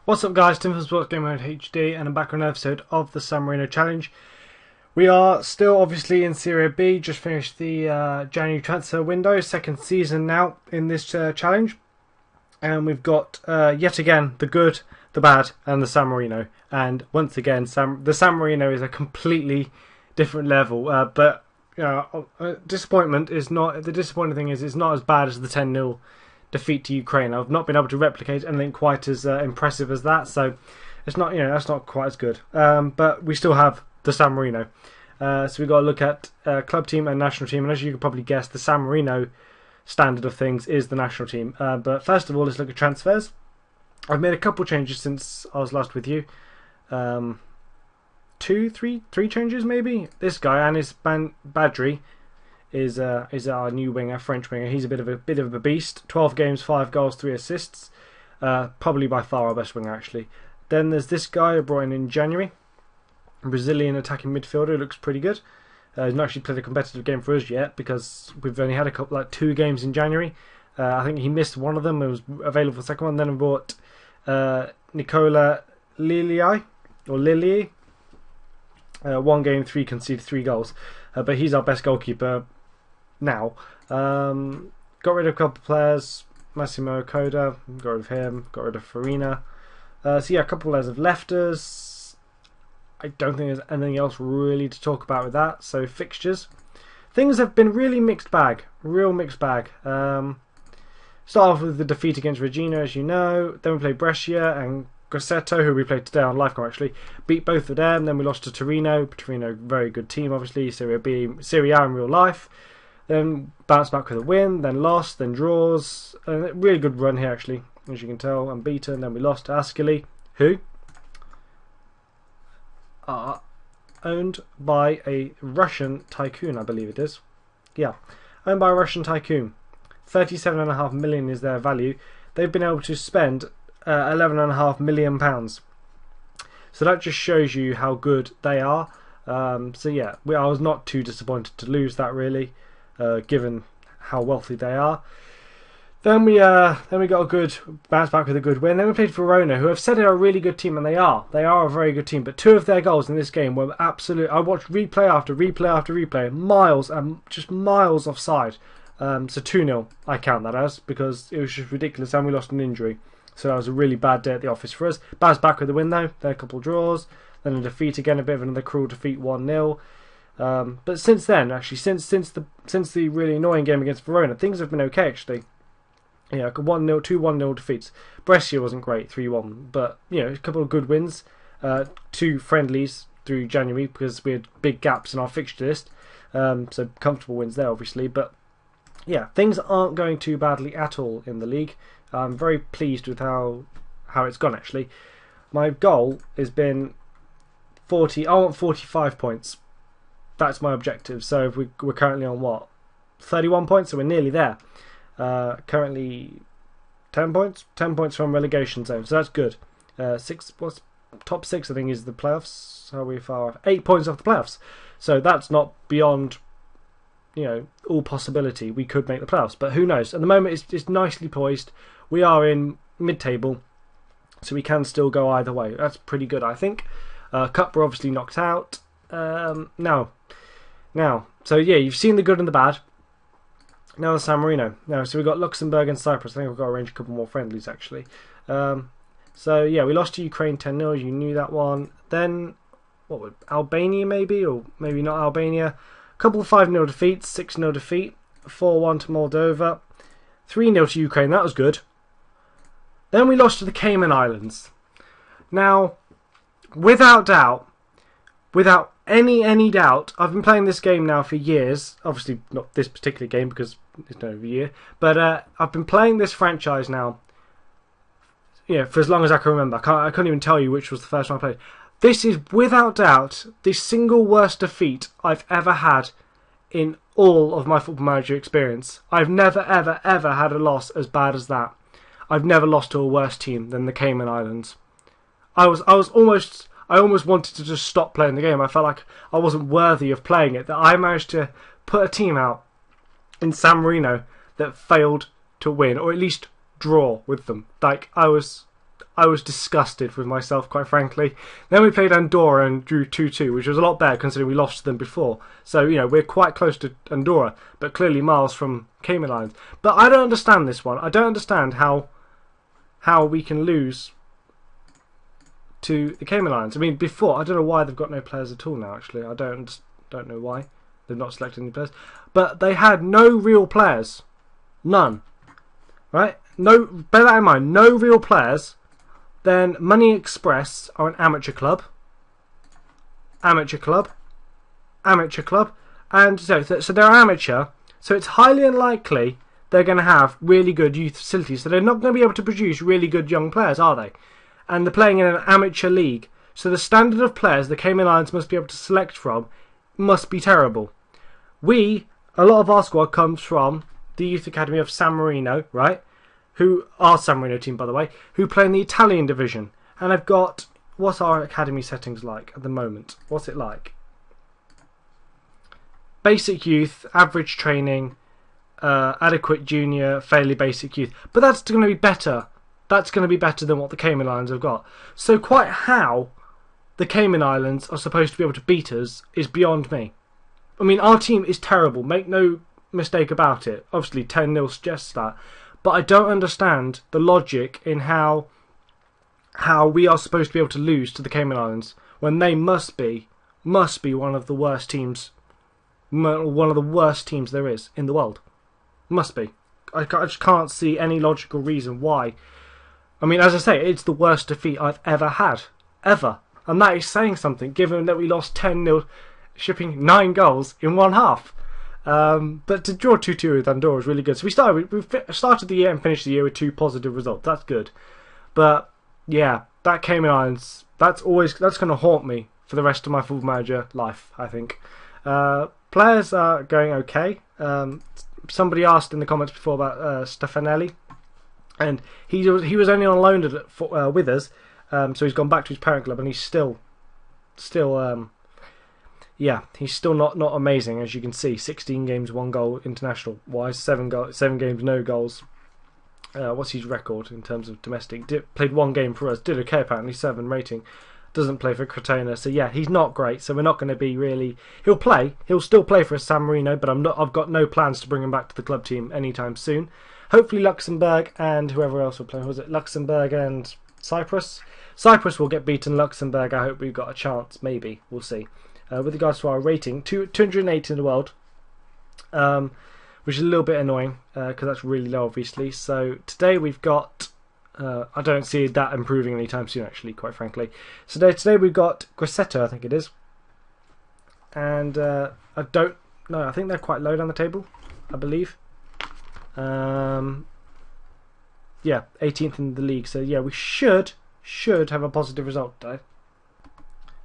What's up guys, Tim from Sports Game Mode HD and I'm back on an episode of the San Marino Challenge. We are still obviously in Serie B, just finished the January transfer window, second season now in this challenge. And we've got yet again the good, the bad and the San Marino. And once again, the San Marino is a completely different level. But disappointment is not, the disappointing thing is it's not as bad as the 10-0 defeat to Ukraine. I've not been able to replicate anything quite as impressive as that, so it's not, that's not quite as good. But we still have the San Marino. So we've got to look at club team and national team, and as you can probably guess, the San Marino standard of things is the national team. But first of all, let's look at transfers. I've made a couple changes since I was last with you. Three changes maybe. This guy, Anis Badri, is our new winger, French winger. He's a bit of a beast. 12 games, 5 goals, 3 assists. Probably by far our best winger actually. Then there's this guy I brought in January, a Brazilian attacking midfielder who looks pretty good. He's not actually played a competitive game for us yet because we've only had two games in January. I think he missed one of them and was available for the second one. Then I brought Nicola Lilii. 1 game, 3 conceded, 3 goals. But he's our best goalkeeper now. Got rid of a couple of players. Massimo Coda, got rid of him. Got rid of Farina. So yeah, a couple of players have left us. I don't think there's anything else really to talk about with that. So fixtures, things have been really mixed bag, real mixed bag. Start off with the defeat against Regina, as you know. Then we played Brescia and Grosseto, who we played today on Livecom actually. Beat both of them. Then we lost to Torino. Torino, very good team, obviously. Serie A in real life. Then bounced back with a win. Then lost. Then draws. A really good run here actually, as you can tell. Unbeaten. Then we lost to Ascoli, who are owned by a Russian tycoon, I believe it is. Yeah, owned by a Russian tycoon. 37.5 million is their value. They've been able to spend £11.5 million. So that just shows you how good they are. So yeah, I was not too disappointed to lose that really, given how wealthy they are. Then we got a good bounce back with a good win. Then we played Verona, who have said they're a really good team, and they are. They are a very good team. But 2 of their goals in this game were absolute. I watched replay after replay after replay, miles and just miles offside. So 2-0, I count that as, because it was just ridiculous, and we lost an injury. So that was a really bad day at the office for us. Bounced back with a win though. Then a couple of draws. Then a defeat again, a bit of another cruel defeat, 1-0. But since then, actually, since the really annoying game against Verona, things have been okay actually. 1-0, 2 1-0 defeats. Brescia wasn't great, 3-1, but a couple of good wins. 2 friendlies through January because we had big gaps in our fixture list. So comfortable wins there, obviously. But yeah, things aren't going too badly at all in the league. I'm very pleased with how it's gone actually. My goal has been 40. I want 45 points. That's my objective. So if we're currently on what, 31 points, so we're nearly there. Currently 10 points. 10 points from relegation zone, so that's good. Top 6 I think is the playoffs. How are we far off? 8 points off the playoffs. So that's not beyond all possibility. We could make the playoffs, but who knows? At the moment it's nicely poised. We are in mid-table, so we can still go either way. That's pretty good, I think. Cup we're obviously knocked out. Now, so yeah, you've seen the good and the bad. Now the San Marino. So we've got Luxembourg and Cyprus. I think we've got to arrange a couple more friendlies actually. So yeah, we lost to Ukraine 10-0. You knew that one. Then what would Albania maybe, or maybe not Albania. Couple of 5-0 defeats, 6-0 defeat, 4-1 to Moldova, 3-0 to Ukraine. That was good. Then we lost to the Cayman Islands. Now, without doubt, without any doubt, I've been playing this game now for years. Obviously, not this particular game because it's not over a year. But I've been playing this franchise now, for as long as I can remember. I can't even tell you which was the first one I played. This is without doubt the single worst defeat I've ever had in all of my Football Manager experience. I've never ever had a loss as bad as that. I've never lost to a worse team than the Cayman Islands. I almost wanted to just stop playing the game. I felt like I wasn't worthy of playing it. That I managed to put a team out in San Marino that failed to win, or at least draw with them. Like, I was I was disgusted with myself, quite frankly. Then we played Andorra and drew 2-2, which was a lot better considering we lost to them before. So, you know, we're quite close to Andorra, but clearly miles from Cayman Islands. But I don't understand this one. I don't understand how we can lose to the Cayman Islands. I mean, before, I don't know why they've got no players at all now, actually. I don't know why they've not selected any players. But they had no real players. None. Right? No, bear that in mind. No real players. Then Money Express are an amateur club. Amateur club. Amateur club. And so they're amateur. So it's highly unlikely they're going to have really good youth facilities. So they're not going to be able to produce really good young players, are they? And they're playing in an amateur league. So the standard of players the Cayman Islands must be able to select from must be terrible. A lot of our squad comes from the youth academy of San Marino, right? Who are San Marino team, by the way, who play in the Italian division. And I've got, what's our academy settings like at the moment? What's it like? Basic youth, average training, adequate junior, fairly basic youth. But that's going to be better. That's going to be better than what the Cayman Islands have got. So quite how the Cayman Islands are supposed to be able to beat us is beyond me. I mean, our team is terrible. Make no mistake about it. Obviously, 10-0 suggests that. But I don't understand the logic in how we are supposed to be able to lose to the Cayman Islands when they must be one of the worst teams, one of the worst teams there is in the world. Must be. I just can't see any logical reason why. I mean, as I say, it's the worst defeat I've ever had. Ever. And that is saying something, given that we lost 10-0, shipping 9 goals in one half. But to draw 2-2 with Andorra is really good. So we started the year and finished the year with 2 positive results. That's good. But yeah, that Cayman Islands, that's going to haunt me for the rest of my Football Manager life, I think. Players are going okay. Somebody asked in the comments before about Stefanelli, and he was only on loan with us, so he's gone back to his parent club, and he's still he's still not amazing, as you can see. 16 games, 1 goal international wise, 7 games, no goals. What's his record in terms of domestic? Played 1 game for us, did okay apparently, 7 rating. Doesn't play for Crotona, so yeah, he's not great. So we're not going to be really. He'll still play for San Marino, but I've got no plans to bring him back to the club team anytime soon. Hopefully Luxembourg and whoever else will play. Was it Luxembourg and Cyprus? Cyprus will get beaten. Luxembourg, I hope we've got a chance. Maybe we'll see. With regards to our rating, 208 in the world, which is a little bit annoying because that's really low, obviously. So today we've got. I don't see that improving anytime soon, actually, quite frankly. So today we've got Grosseto, I think it is. And I don't know, I think they're quite low down the table, I believe. Yeah, 18th in the league. So yeah, we should have a positive result today.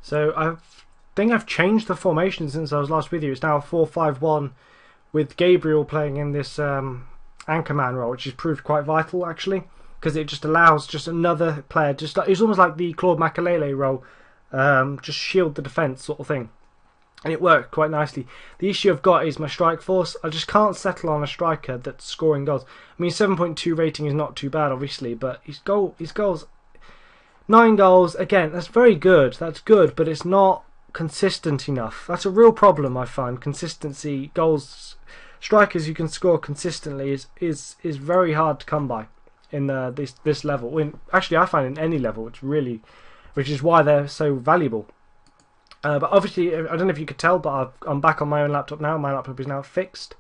So I think I've changed the formation since I was last with you. It's now 4-5-1 with Gabriel playing in this anchorman role, which has proved quite vital, actually. Because it just allows just another player, it's almost like the Claude Makelele role, just shield the defence sort of thing. And it worked quite nicely. The issue I've got is my strike force. I just can't settle on a striker that's scoring goals. I mean, 7.2 rating is not too bad, obviously, but his goals, 9 goals, again, that's very good. That's good, but it's not consistent enough. That's a real problem, I find. Consistency, goals, strikers who can score consistently is very hard to come by in this level. Actually, I find in any level, which is why they're so valuable. But obviously, I don't know if you could tell, but I'm back on my own laptop now. My laptop is now fixed.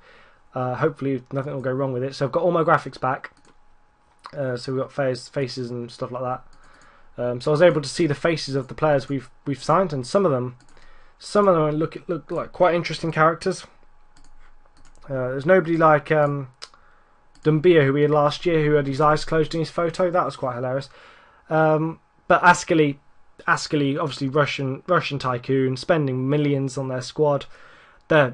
Hopefully, nothing will go wrong with it. So I've got all my graphics back. So we've got faces and stuff like that. So I was able to see the faces of the players we've signed, and some of them look like quite interesting characters. There's nobody like Dumbia, who we had last year, who had his eyes closed in his photo. That was quite hilarious. But Ascoli, obviously Russian tycoon, spending millions on their squad. I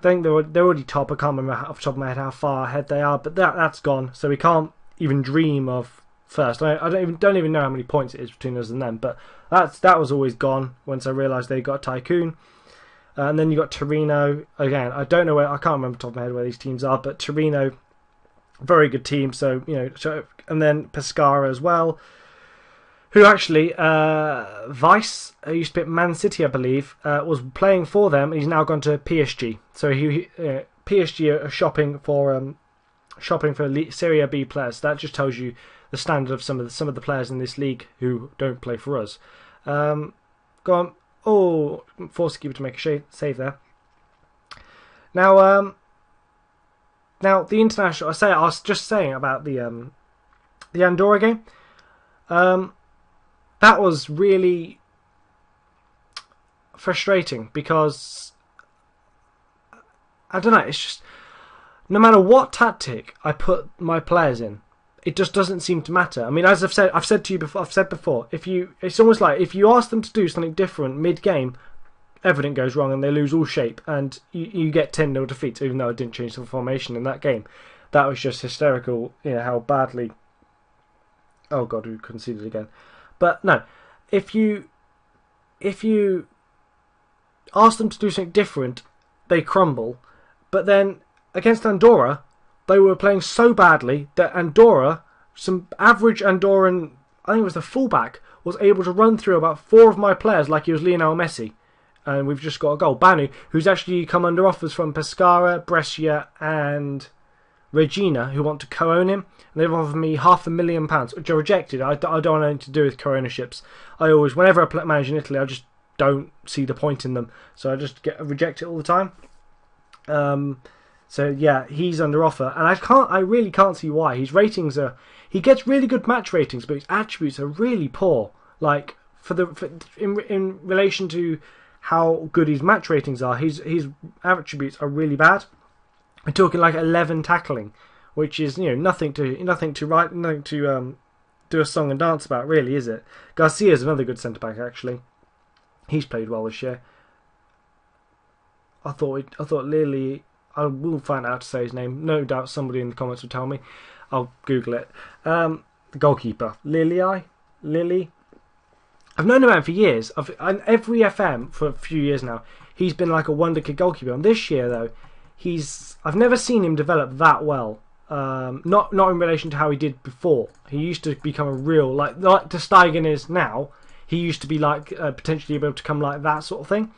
think they're already top. I can't remember off the top of my head how far ahead they are, but that's gone. So we can't even dream of first. I don't even know how many points it is between us and them. But that was always gone once I realised they got a tycoon. And then you got Torino again. I don't know where. I can't remember off the top of my head where these teams are, but Torino, very good team. So and then Pescara as well. who actually, Vice, who used to be at Man City, I believe, was playing for them, and he's now gone to PSG. So PSG are shopping for Serie B players. That just tells you the standard of some of the players in this league who don't play for us. Go on. Oh, forced the keeper to make a save there. Now, the international. I was just saying about the Andorra game. That was really frustrating because I don't know. It's just no matter what tactic I put my players in, it just doesn't seem to matter. I mean, as I've said to you before. It's almost like if you ask them to do something different mid-game, everything goes wrong and they lose all shape, and you get 10-0 defeats. Even though I didn't change the formation in that game, that was just hysterical. You know how badly. Oh God, we conceded again. But no, if you ask them to do something different, they crumble. But then against Andorra, they were playing so badly that Andorra, some average Andorran, I think it was the fullback, was able to run through about 4 of my players like he was Lionel Messi. And we've just got a goal. Banu, who's actually come under offers from Pescara, Brescia and Regina, who want to co-own him. And they've offered me £500,000, which I rejected. I don't want anything to do with co-ownerships. Whenever I manage in Italy, I just don't see the point in them. So I just reject it all the time. So yeah, he's under offer, and I really can't see why. His ratings he gets really good match ratings, but his attributes are really poor. Like in relation to how good his match ratings are, his attributes are really bad. I'm talking like 11 tackling, which is nothing to do a song and dance about, really, is it? Garcia's another good centre back actually. He's played well this year. I thought Lily. I will find out how to say his name. No doubt somebody in the comments will tell me. I'll Google it. The goalkeeper, Lily. I've known about him for years. Every FM for a few years now, he's been like a wonder kid goalkeeper. And this year though, I've never seen him develop that well. Not in relation to how he did before. He used to become a real like Ter Stegen is now. He used to be like potentially able to come like that sort of thing.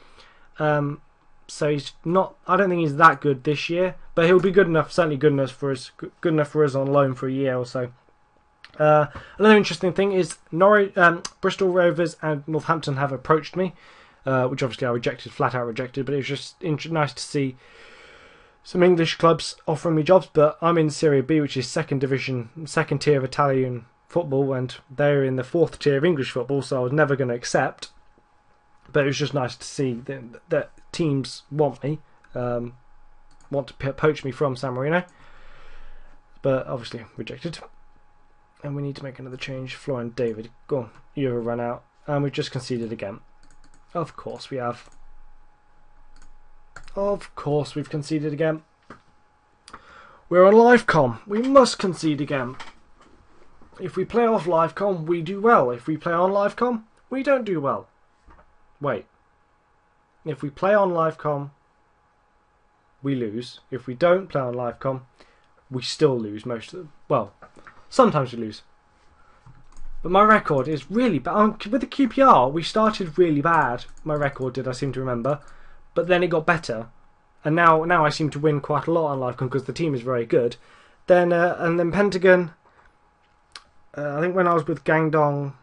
So he's not. I don't think he's that good this year, but he'll be good enough. Certainly good enough for us on loan for a year or so. Another interesting thing is Bristol Rovers and Northampton have approached me, which obviously I flat out rejected. But it was just nice to see some English clubs offering me jobs. But I'm in Serie B, which is second tier of Italian football, and they're in the 4th tier of English football. So I was never going to accept. But it was just nice to see that teams want me, want to poach me from San Marino. But obviously rejected. And we need to make another change. Florian David, go on, you have a run out. And we've just conceded again. Of course we have. Of course we've conceded again. We're on Livecom. We must concede again. If we play off Livecom, we do well. If we play on Livecom, we don't do well. Wait. If we play on Livecom, we lose. If we don't play on Livecom, we still lose most of them. Well, sometimes we lose. But my record is really bad. With the QPR, we started really bad. My record did, I seem to remember. But then it got better. And now I seem to win quite a lot on Livecom because the team is very good. And then Pentagon, I think when I was with Yangdong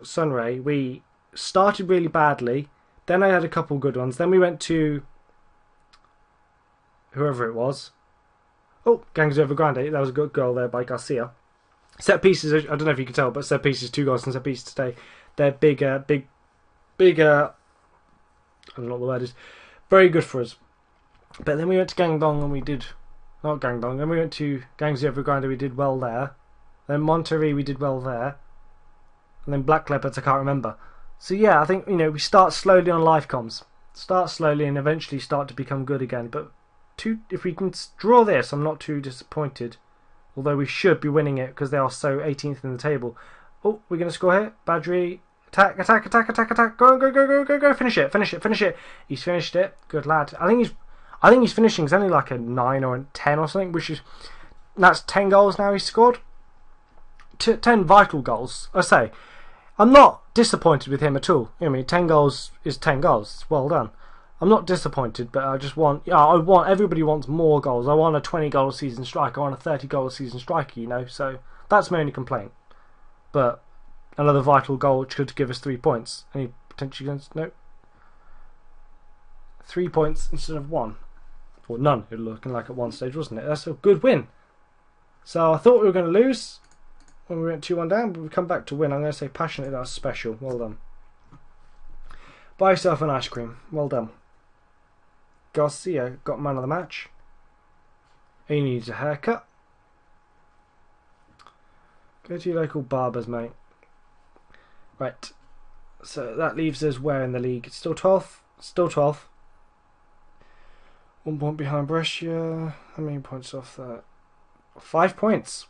Sunray, we started really badly. Then I had a couple good ones. Then we went to whoever it was. Oh, Gangs Over Grande. That was a good goal there by Garcia. Set pieces, I don't know if you can tell, but set pieces, 2 goals and set pieces today. They're big, I don't know what the word is. Very good for us. But then we went to Guangdong and we did, not Guangdong, then we went to Gangs Over Grande, we did well there. Then Monterrey, we did well there. And then Black Leopards, I can't remember. So yeah, I think, we start slowly on live comms. Start slowly and eventually start to become good again. But if we can draw this, I'm not too disappointed. Although we should be winning it because they are so 18th in the table. Oh, we're going to score here. Badri, attack. Go. Finish it. He's finished it. Good lad. I think he's finishing. It's only like a 9 or a 10 or something, that's 10 goals now he's scored. 10 vital goals. I say, I'm not disappointed with him at all. I mean, 10 goals is 10 goals. It's well done. I'm not disappointed, but I just want, everybody wants more goals. I want a 20 goal season striker. I want a 30 goal season striker, you know, so that's my only complaint. But another vital goal which could give us 3 points. Any potential against? No. 3 points instead of 1. Or none, it was looking like at one stage, wasn't it? That's a good win. So I thought we were going to lose when we went 2-1 down, but we come back to win. I'm going to say passionate, that was special. Well done. Buy yourself an ice cream. Well done. Garcia got man of the match. He needs a haircut. Go to your local barbers, mate. Right. So that leaves us where in the league? It's still 12th. Still 12th. 1 point behind Brescia. How many points off that? 5 points.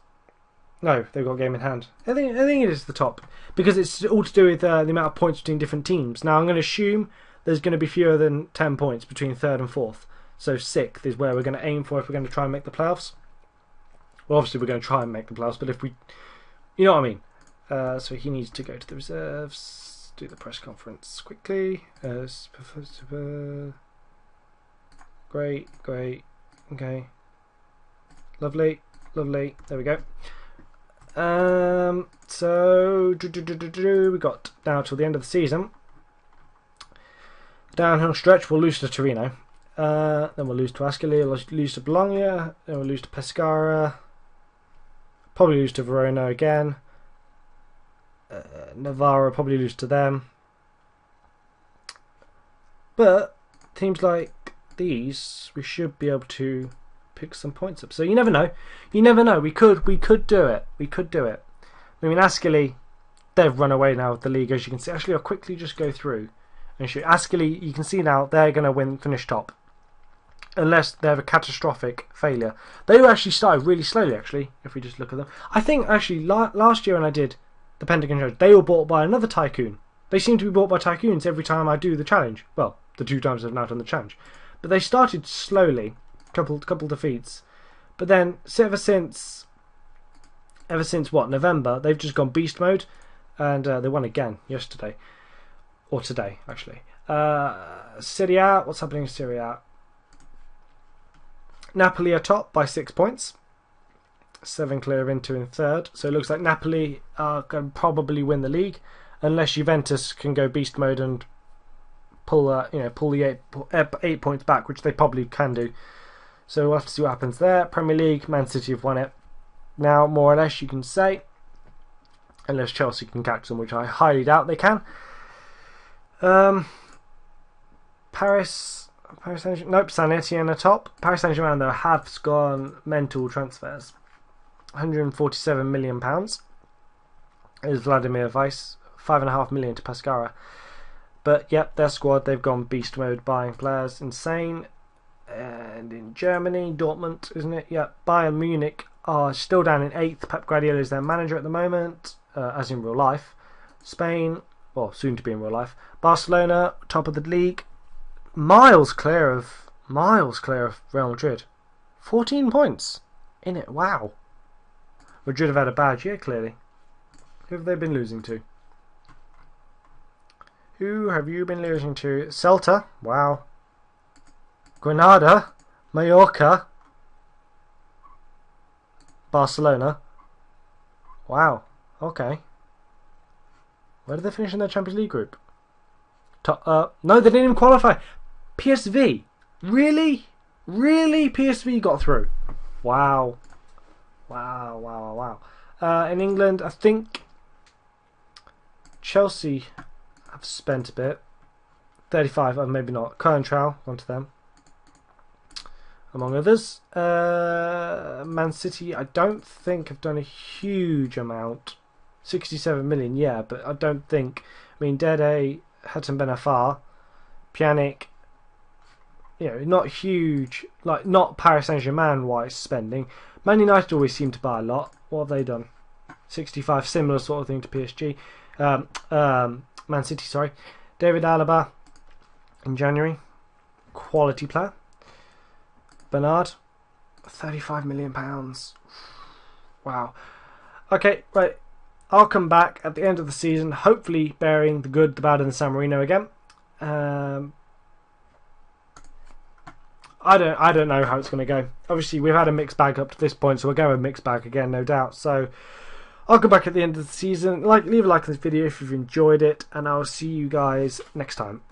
No, they've got a game in hand. I think it is the top. Because it's all to do with the amount of points between different teams. Now I'm going to assume there's going to be fewer than 10 points between 3rd and 4th. So 6th is where we're going to aim for if we're going to try and make the playoffs. Well, obviously we're going to try and make the playoffs, but if we... You know what I mean. So he needs to go to the reserves. Do the press conference quickly. Great. Okay. Lovely. There we go. So we got now till the end of the season. Downhill stretch, we'll lose to Torino. Then we'll lose to Ascoli, we'll lose to Bologna, then we'll lose to Pescara. Probably lose to Verona again. Navarra probably lose to them. But teams like these, we should be able to pick some points up. So you never know. You never know. We could do it. We could do it. I mean, Ascoli, they've run away now with the league, as you can see. Actually, I'll quickly just go through and show. Ascoli, you can see now they're going to finish top, unless they have a catastrophic failure. They were actually started really slowly. Actually, if we just look at them, I think actually last year when I did the Pentagon Challenge, they were bought by another tycoon. They seem to be bought by tycoons every time I do the challenge. Well, the 2 times I've now done the challenge, but they started slowly. Couple defeats, but then ever since what, November, they've just gone beast mode, and they won again yesterday or today actually. Serie A, what's happening in Serie A? Napoli are top by 6 points, 7 clear of Inter in 3rd. So it looks like Napoli can probably win the league, unless Juventus can go beast mode and pull the 8 points back, which they probably can do. So we'll have to see what happens there. Premier League, Man City have won it now, more or less, you can say, unless Chelsea can catch them, which I highly doubt they can. Paris Saint-Germain, nope, Saint Etienne are top. Paris Saint-Germain though have gone mental transfers. £147 million is Vladimir Weiss, £5.5 million to Pescara. But yep, their squad, they've gone beast mode, buying players, insane. And in Germany, Dortmund, isn't it? Yeah, Bayern Munich are still down in 8th. Pep Guardiola is their manager at the moment, as in real life. Spain, well, soon to be in real life. Barcelona, top of the league, miles clear of Real Madrid. 14 points in it. Wow. Madrid have had a bad year, clearly. Who have they been losing to? Who have you been losing to? Celta. Wow. Granada, Mallorca, Barcelona. Wow. Okay. Where did they finish in their Champions League group? No, they didn't even qualify. PSV. Really? PSV got through. Wow. In England, I think Chelsea have spent a bit. 35, maybe not. Coentrao, onto them. Among others. Man City, I don't think have done a huge amount. 67 million, yeah, but I don't think. I mean, Dede, Hatem Ben Arfa, Pjanic, not huge, like not Paris Saint-Germain wise spending. Man United always seem to buy a lot. What have they done? 65, similar sort of thing to PSG. Man City, sorry. David Alaba in January, quality player. Bernard, £35 million. Wow. Okay, right. I'll come back at the end of the season, hopefully bearing the good, the bad, and the San Marino again. I don't know how it's going to go. Obviously, we've had a mixed bag up to this point, so we'll go a mixed bag again, no doubt. So I'll come back at the end of the season. Leave a like on this video if you've enjoyed it, and I'll see you guys next time.